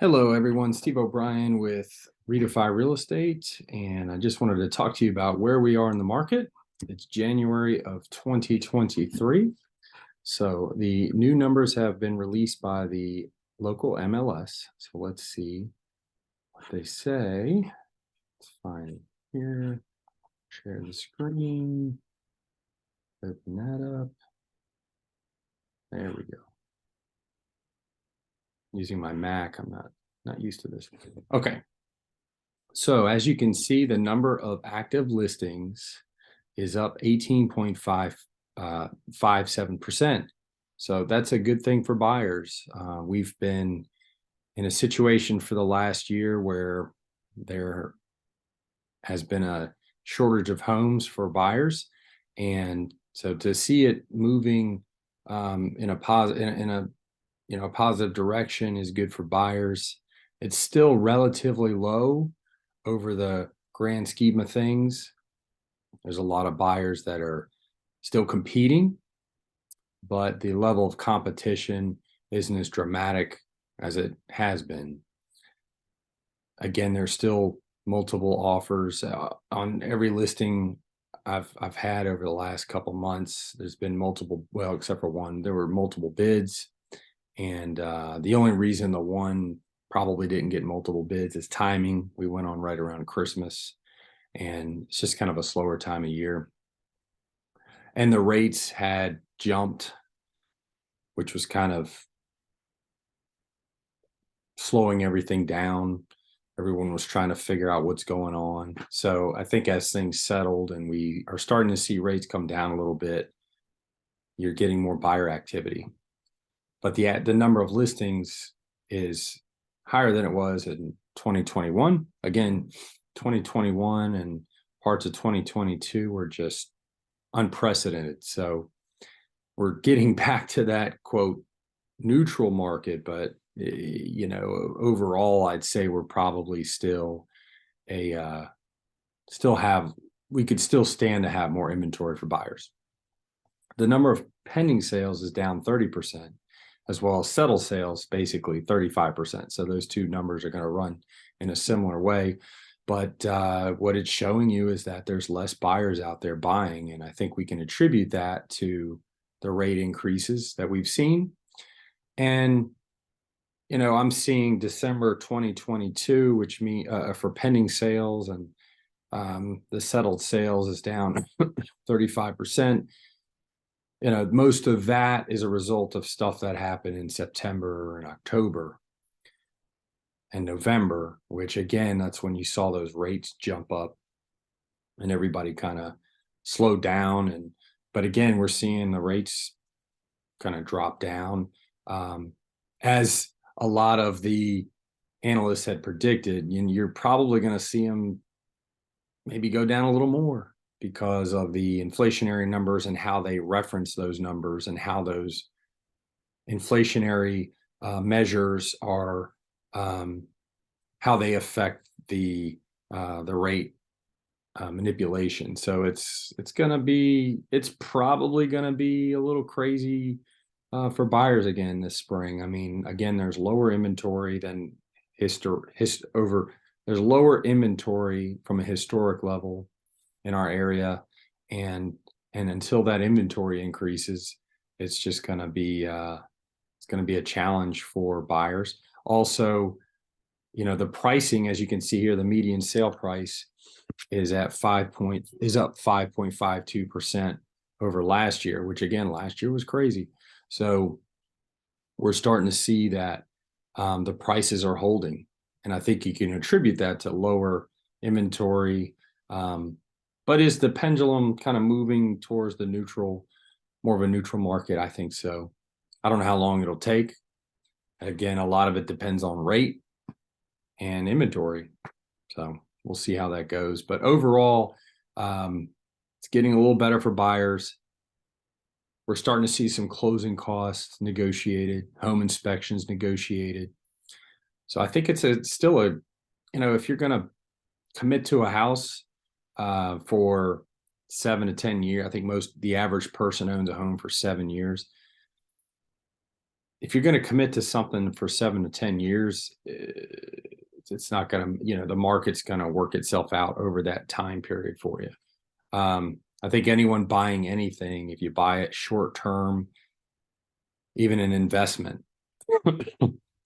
Hello, everyone. Steve O'Brien with Redefy Real Estate, and I just wanted to talk to you about where we are in the market. It's January of 2023. So the new numbers have been released by the local MLS. So let's see what they say. Let's find it here. Share the screen. Open that up. There we go. Using my Mac, I'm not used to this. Okay. So as you can see, the number of active listings is up 18.57%. So that's a good thing for buyers. We've been in a situation for the last year where there has been a shortage of homes for buyers. And so to see it moving in a positive direction is good for buyers. It's still relatively low over the grand scheme of things. There's a lot of buyers that are still competing, but the level of competition isn't as dramatic as it has been. Again, there's still multiple offers on every listing I've had over the last couple months. There's been multiple, well, except for one, there were multiple bids. And the only reason the one probably didn't get multiple bids is timing. We went on right around Christmas, and it's just kind of a slower time of year. And the rates had jumped, which was kind of slowing everything down. Everyone was trying to figure out what's going on. So I think as things settled and we are starting to see rates come down a little bit, you're getting more buyer activity. But the number of listings is higher than it was in 2021. Again, 2021 and parts of 2022 were just unprecedented. So we're getting back to that quote neutral market, but overall, I'd say we're probably still we could still stand to have more inventory for buyers. The number of pending sales is down 30%, as well as settled sales, basically 35%. So those two numbers are going to run in a similar way. But what it's showing you is that there's less buyers out there buying. And I think we can attribute that to the rate increases that we've seen. And, I'm seeing December 2022, which means for pending sales, and the settled sales is down 35%. Most of that is a result of stuff that happened in September and October and November, which again, that's when you saw those rates jump up and everybody kind of slowed down. But again, we're seeing the rates kind of drop down as a lot of the analysts had predicted. And you're probably going to see them maybe go down a little more because of the inflationary numbers and how they reference those numbers and how those inflationary measures are, how they affect the rate manipulation. So it's probably going to be a little crazy for buyers again this spring. I mean, again, there's lower inventory than there's lower inventory from a historic level in our area, and until that inventory increases, it's just going to be a challenge for buyers. Also, the pricing, as you can see here, the median sale price is up 5.52% over last year, which again, last year was crazy. So we're starting to see that the prices are holding, and I think you can attribute that to lower inventory. But is the pendulum kind of moving towards more of a neutral market? I think so. I don't know how long it'll take. Again, a lot of it depends on rate and inventory. So we'll see how that goes. But overall, it's getting a little better for buyers. We're starting to see some closing costs negotiated, home inspections negotiated. So I think it's still if you're going to commit to a house for 7 to 10 years, I think the average person owns a home for 7 years. if you're going to commit to something for 7 to 10 years, it's not going to, the market's going to work itself out over that time period for you. I think anyone buying anything, if you buy it short term, even an investment,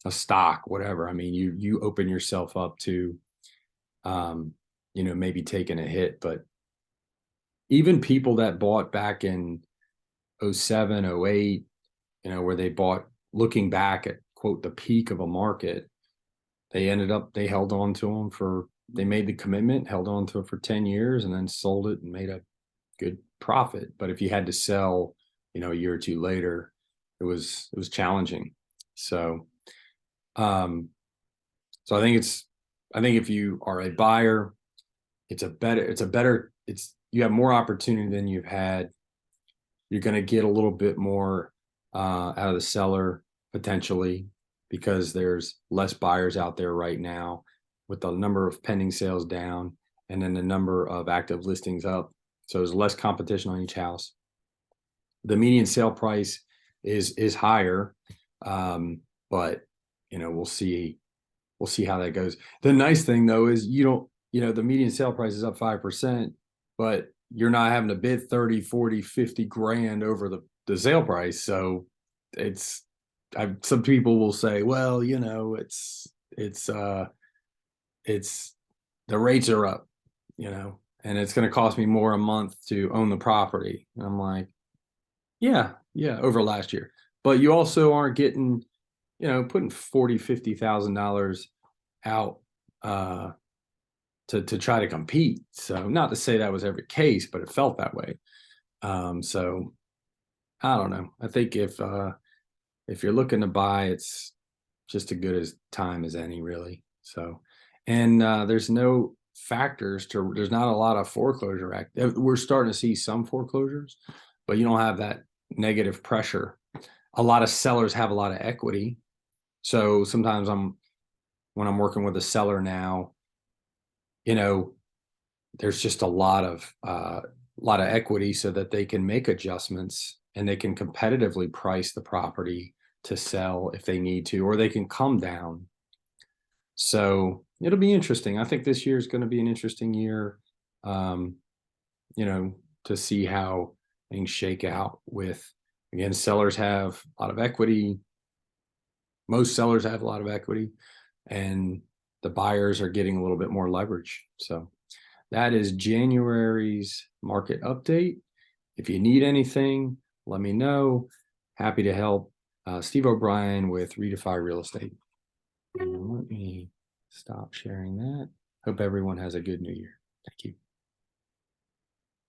a stock, whatever, I mean, you open yourself up to, maybe taking a hit. But even people that bought back in 07, 08, where they bought looking back at, quote, the peak of a market, they held on to them they made the commitment, held on to it for 10 years, and then sold it and made a good profit. But if you had to sell, a year or two later, it was challenging. So, I think if you are a buyer, you have more opportunity than you've had. You're going to get a little bit more out of the seller potentially, because there's less buyers out there right now, with the number of pending sales down and then the number of active listings up. So there's less competition on each house. The median sale price is higher, but we'll see how that goes. The nice thing though is the median sale price is up 5%, but you're not having to bid 30, 40, 50 grand over the sale price. So some people will say, well, it's the rates are up, and it's going to cost me more a month to own the property. And I'm like, yeah, over last year. But you also aren't getting, putting $40,000-$50,000 out to try to compete. So not to say that was every case, but it felt that way. So I don't know. I think if you're looking to buy, it's just as good as time as any, really. So, and there's no there's not a lot of foreclosure act. We're starting to see some foreclosures, but you don't have that negative pressure. A lot of sellers have a lot of equity. So sometimes when I'm working with a seller now, there's just a lot of equity, so that they can make adjustments and they can competitively price the property to sell if they need to, or they can come down. So it'll be interesting. I think this year is going to be an interesting year, to see how things shake out with, again, sellers have a lot of equity. Most sellers have a lot of equity, and the buyers are getting a little bit more leverage. So that is January's market update. If you need anything, let me know. Happy to help. Steve OBrien with Redefy Real Estate. And let me stop sharing that. Hope everyone has a good new year. Thank you.